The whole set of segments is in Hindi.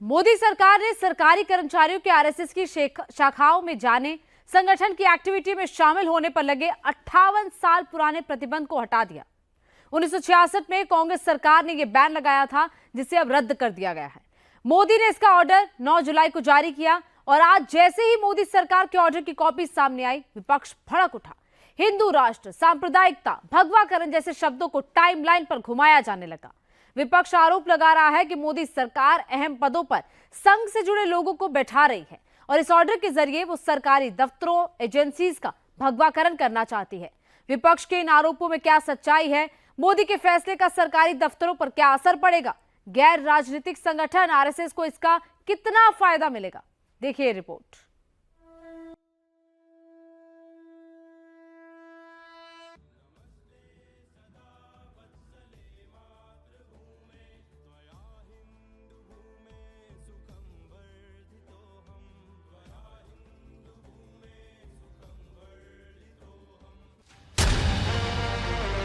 मोदी सरकार ने सरकारी कर्मचारियों के आरएसएस की शाखाओं में जाने, संगठन की एक्टिविटी में शामिल होने पर लगे 58 साल पुराने प्रतिबंध को हटा दिया। 1966 में कांग्रेस सरकार ने यह बैन लगाया था, जिसे अब रद्द कर दिया गया है। मोदी ने इसका ऑर्डर 9 जुलाई को जारी किया और आज जैसे ही मोदी सरकार के ऑर्डर की कॉपी सामने आई, विपक्ष भड़क उठा। हिंदू राष्ट्र, सांप्रदायिकता, भगवाकरण जैसे शब्दों को टाइमलाइन पर घुमाया जाने लगा। विपक्ष आरोप लगा रहा है कि मोदी सरकार अहम पदों पर संघ से जुड़े लोगों को बैठा रही है और इस ऑर्डर के जरिए वो सरकारी दफ्तरों, एजेंसीज का भगवाकरण करना चाहती है। विपक्ष के इन आरोपों में क्या सच्चाई है? मोदी के फैसले का सरकारी दफ्तरों पर क्या असर पड़ेगा? गैर राजनीतिक संगठन आरएसएस को इसका कितना फायदा मिलेगा? देखिए रिपोर्ट।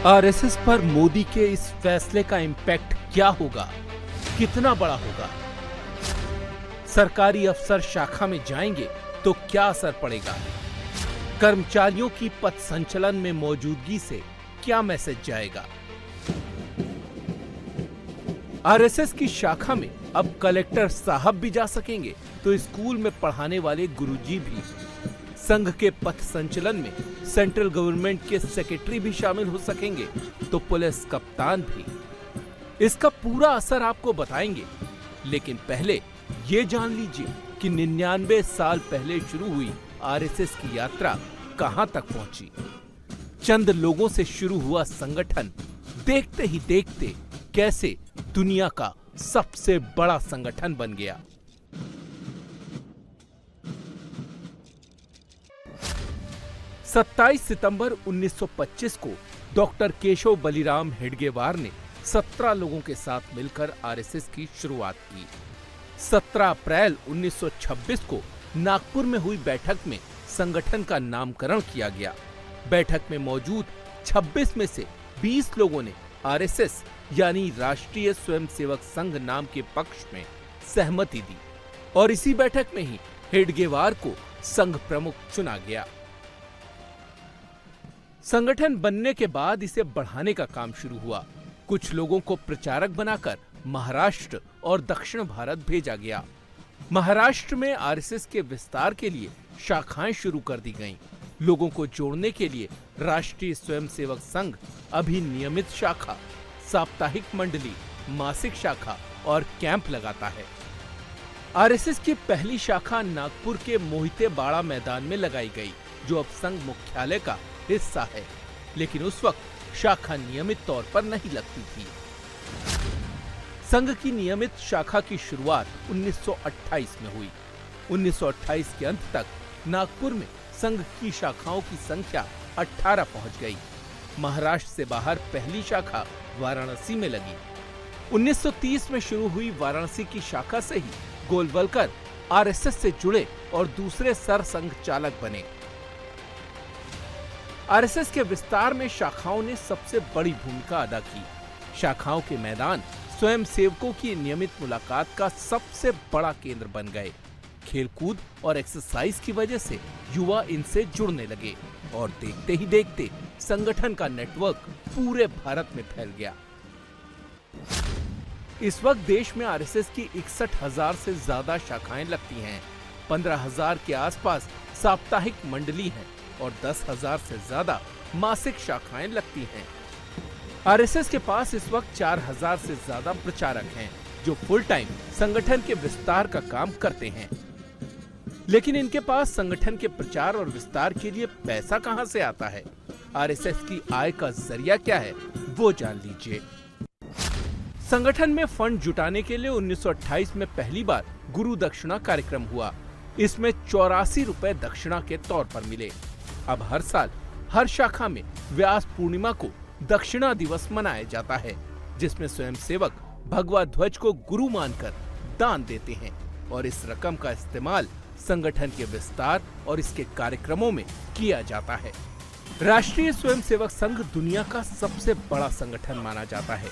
आरएसएस पर मोदी के इस फैसले का इंपैक्ट क्या होगा? कितना बड़ा होगा? सरकारी अफसर शाखा में जाएंगे तो क्या असर पड़ेगा? कर्मचारियों की पथ संचलन में मौजूदगी से क्या मैसेज जाएगा? आरएसएस की शाखा में अब कलेक्टर साहब भी जा सकेंगे तो स्कूल में पढ़ाने वाले गुरुजी भी, संघ के पथ संचलन में सेंट्रल गवर्नमेंट के सेक्रेटरी भी शामिल हो सकेंगे तो पुलिस कप्तान भी। इसका पूरा असर आपको बताएंगे, लेकिन पहले ये जान लीजिए कि 99 साल पहले शुरू हुई आरएसएस की यात्रा कहां तक पहुंची। चंद लोगों से शुरू हुआ संगठन देखते ही देखते कैसे दुनिया का सबसे बड़ा संगठन बन गया। 27 सितंबर 1925 को डॉक्टर केशव बलिराम हेडगेवार ने 17 लोगों के साथ मिलकर आरएसएस की शुरुआत की। 17 अप्रैल 1926 को नागपुर में हुई बैठक में संगठन का नामकरण किया गया। बैठक में मौजूद 26 में से 20 लोगों ने आरएसएस यानी राष्ट्रीय स्वयंसेवक संघ नाम के पक्ष में सहमति दी और इसी बैठक में ही हेडगेवार को संघ प्रमुख चुना गया। संगठन बनने के बाद इसे बढ़ाने का काम शुरू हुआ। कुछ लोगों को प्रचारक बनाकर महाराष्ट्र और दक्षिण भारत भेजा गया। महाराष्ट्र में आरएसएस के विस्तार के लिए शाखाएं शुरू कर दी गईं। लोगों को जोड़ने के लिए राष्ट्रीय स्वयंसेवक संघ अभी नियमित शाखा, साप्ताहिक मंडली, मासिक शाखा और कैंप लगाता है। आरएसएस की पहली शाखा नागपुर के मोहिते बाड़ा मैदान में लगाई गई, जो अब संघ मुख्यालय का हिस्सा है, लेकिन उस वक्त शाखा नियमित तौर पर नहीं लगती थी। संघ की नियमित शाखा की शुरुआत 1928 में हुई। 1928 के अंत तक नागपुर में संघ की शाखाओं की संख्या 18 पहुंच गई। महाराष्ट्र से बाहर पहली शाखा वाराणसी में लगी। 1930 में शुरू हुई वाराणसी की शाखा से ही गोलवलकर आरएसएस से जुड़े और दूसरे सर संघ चालक बने। आरएसएस के विस्तार में शाखाओं ने सबसे बड़ी भूमिका अदा की। शाखाओं के मैदान स्वयंसेवकों की नियमित मुलाकात का सबसे बड़ा केंद्र बन गए। खेलकूद और एक्सरसाइज की वजह से युवा इनसे जुड़ने लगे और देखते ही देखते संगठन का नेटवर्क पूरे भारत में फैल गया। इस वक्त देश में आरएसएस की 61,000 से ज्यादा शाखाएं लगती हैं। 15,000 के आसपास साप्ताहिक मंडली हैं और 10,000 से ज्यादा मासिक शाखाएं लगती हैं। आरएसएस के पास इस वक्त 4,000 से ज्यादा प्रचारक हैं, जो फुल टाइम संगठन के विस्तार का काम करते हैं। लेकिन इनके पास संगठन के प्रचार और विस्तार के लिए पैसा कहां से आता है? आरएसएस की आय का जरिया क्या है, वो जान लीजिए। संगठन में फंड जुटाने के लिए 1928 में पहली बार गुरु दक्षिणा कार्यक्रम हुआ। इसमें 84 रुपए दक्षिणा के तौर पर मिले। अब हर साल हर शाखा में व्यास पूर्णिमा को दक्षिणा दिवस मनाया जाता है, जिसमें स्वयंसेवक भगवा ध्वज को गुरु मानकर दान देते हैं और इस रकम का इस्तेमाल संगठन के विस्तार और इसके कार्यक्रमों में किया जाता है। राष्ट्रीय स्वयंसेवक संघ दुनिया का सबसे बड़ा संगठन माना जाता है।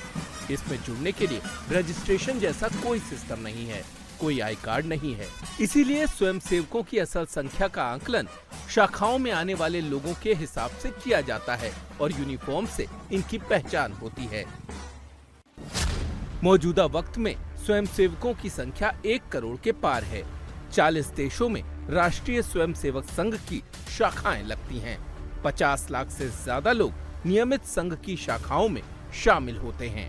इसमें जुड़ने के लिए रजिस्ट्रेशन जैसा कोई सिस्टम नहीं है। कोई आई कार्ड नहीं है। इसीलिए स्वयंसेवकों की असल संख्या का आकलन शाखाओं में आने वाले लोगों के हिसाब से किया जाता है और यूनिफॉर्म से इनकी पहचान होती है। मौजूदा वक्त में स्वयंसेवकों की संख्या 1 करोड़ के पार है। 40 देशों में राष्ट्रीय स्वयंसेवक संघ की शाखाएं लगती हैं। 50 लाख से ज्यादा लोग नियमित संघ की शाखाओं में शामिल होते हैं।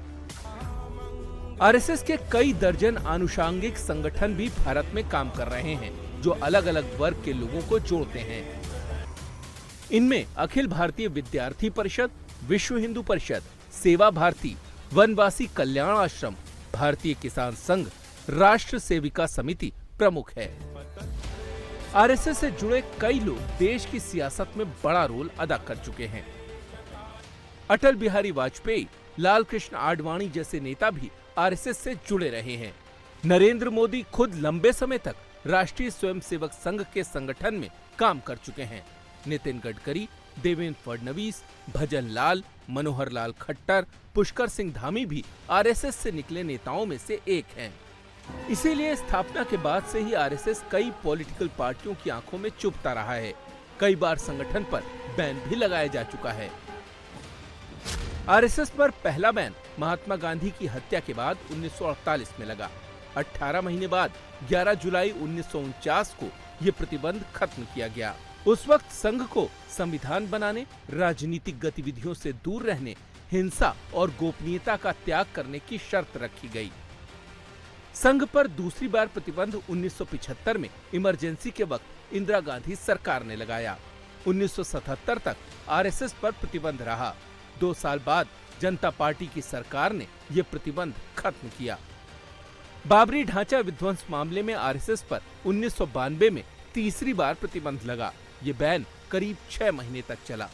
आरएसएस के कई दर्जन आनुषांगिक संगठन भी भारत में काम कर रहे हैं, जो अलग अलग वर्ग के लोगों को जोड़ते हैं। इनमें अखिल भारतीय विद्यार्थी परिषद, विश्व हिंदू परिषद, सेवा भारती, वनवासी कल्याण आश्रम, भारतीय किसान संघ, राष्ट्र सेविका समिति प्रमुख है। आरएसएस से जुड़े कई लोग देश की सियासत में बड़ा रोल अदा कर चुके हैं। अटल बिहारी वाजपेयी, लाल कृष्ण आडवाणी जैसे नेता भी आरएसएस से जुड़े रहे हैं। नरेंद्र मोदी खुद लंबे समय तक राष्ट्रीय स्वयंसेवक संघ के संगठन में काम कर चुके हैं। नितिन गडकरी, देवेंद्र फडणवीस, भजन लाल, मनोहर लाल खट्टर, पुष्कर सिंह धामी भी आरएसएस से निकले नेताओं में से एक हैं। इसीलिए स्थापना के बाद से ही आरएसएस कई पॉलिटिकल पार्टियों की आंखों में चुभता रहा है। कई बार संगठन पर बैन भी लगाया जा चुका है। आरएसएस पर पहला बैन महात्मा गांधी की हत्या के बाद 1948 में लगा। 18 महीने बाद 11 जुलाई 1949 को ये प्रतिबंध खत्म किया गया। उस वक्त संघ को संविधान बनाने, राजनीतिक गतिविधियों से दूर रहने, हिंसा और गोपनीयता का त्याग करने की शर्त रखी गई। संघ पर दूसरी बार प्रतिबंध 1975 में इमरजेंसी के वक्त इंदिरा गांधी सरकार ने लगाया। 1977 तक आरएसएस पर प्रतिबंध रहा। 2 साल बाद जनता पार्टी की सरकार ने यह प्रतिबंध खत्म किया। बाबरी ढांचा विध्वंस मामले में आरएसएस पर 1992 में तीसरी बार प्रतिबंध लगा। ये बैन करीब 6 महीने तक चला।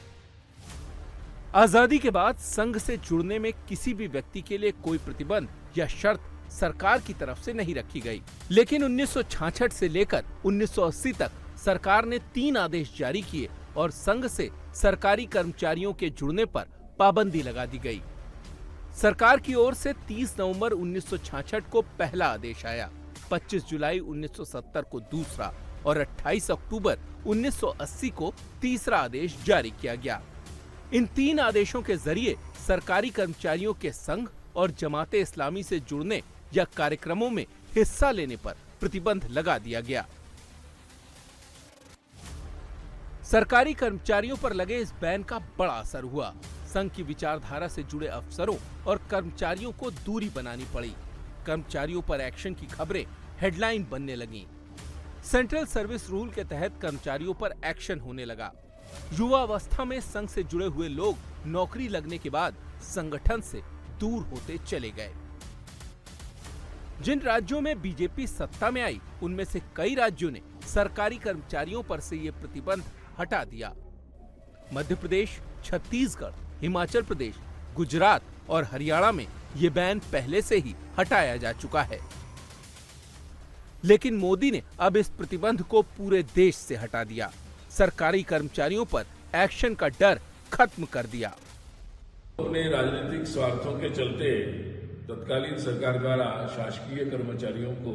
आजादी के बाद संघ से जुड़ने में किसी भी व्यक्ति के लिए कोई प्रतिबंध या शर्त सरकार की तरफ से नहीं रखी गई। लेकिन 1966 से लेकर 1980 तक सरकार ने 3 आदेश जारी किए और संघ से सरकारी कर्मचारियों के जुड़ने पर पाबंदी लगा दी गई। सरकार की ओर से 30 नवंबर 1966 को पहला आदेश आया, 25 जुलाई 1970 को दूसरा और 28 अक्टूबर 1980 को तीसरा आदेश जारी किया गया। इन 3 आदेशों के जरिए सरकारी कर्मचारियों के संघ और जमाते इस्लामी से जुड़ने या कार्यक्रमों में हिस्सा लेने पर प्रतिबंध लगा दिया गया। सरकारी कर्मचारियों पर लगे इस बैन का बड़ा असर हुआ। संघ की विचारधारा से जुड़े अफसरों और कर्मचारियों को दूरी बनानी पड़ी। कर्मचारियों पर एक्शन की खबरें हेडलाइन बनने लगीं। सेंट्रल सर्विस रूल के तहत कर्मचारियों पर एक्शन होने लगा। युवावस्था में संघ से जुड़े हुए लोग नौकरी लगने के बाद संगठन से दूर होते चले गए। जिन राज्यों में बीजेपी सत्ता में आई, उनमें से कई राज्यों ने सरकारी कर्मचारियों पर से ये प्रतिबंध हटा दिया। मध्य प्रदेश, छत्तीसगढ़, हिमाचल प्रदेश, गुजरात और हरियाणा में ये बैन पहले से ही हटाया जा चुका है। लेकिन मोदी ने अब इस प्रतिबंध को पूरे देश से हटा दिया। सरकारी कर्मचारियों पर एक्शन का डर खत्म कर दिया। अपने राजनीतिक स्वार्थों के चलते तत्कालीन सरकार द्वारा शासकीय कर्मचारियों को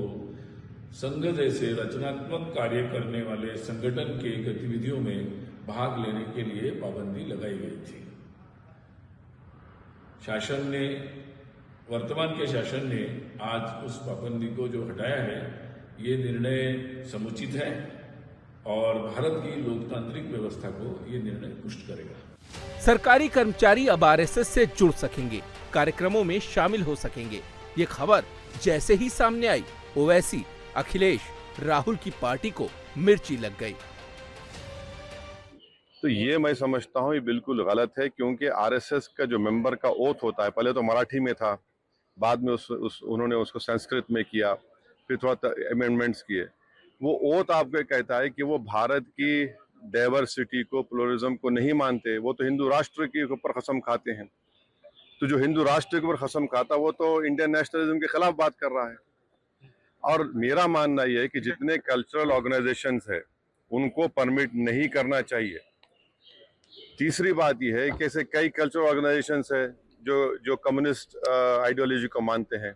संघ जैसे रचनात्मक कार्य करने वाले संगठन के गतिविधियों में भाग लेने के लिए पाबंदी लगाई गई थी। शासन ने, वर्तमान के शासन ने आज उस पाबंदी को जो हटाया है, ये निर्णय समुचित है और भारत की लोकतांत्रिक व्यवस्था को ये निर्णय पुष्ट करेगा। सरकारी कर्मचारी अब आरएसएस से जुड़ सकेंगे, कार्यक्रमों में शामिल हो सकेंगे। ये खबर जैसे ही सामने आई, ओवैसी, अखिलेश, राहुल की पार्टी को मिर्ची लग गई। तो ये मैं समझता हूँ ये बिल्कुल गलत है, क्योंकि आरएसएस का जो मेंबर का ओथ होता है, पहले तो मराठी में था, बाद में उन्होंने उसको संस्कृत में किया, फिर थोड़ा अमेंडमेंट्स किए। वो ओथ आपको कहता है कि वो भारत की डाइवर्सिटी को, प्लुरलिज्म को नहीं मानते। वो तो हिंदू राष्ट्र के ऊपर कसम खाते हैं। तो जो हिंदू राष्ट्र के ऊपर कसम खाता, वो तो इंडियन नेशनलिज्म के खिलाफ बात कर रहा है। और मेरा मानना यह है कि जितने कल्चरल ऑर्गेनाइजेशंस है, उनको परमिट नहीं करना चाहिए। तीसरी बात यह है कि ऐसे कई कल्चरल ऑर्गेनाइजेशंस है जो कम्युनिस्ट आइडियोलॉजी को मानते हैं।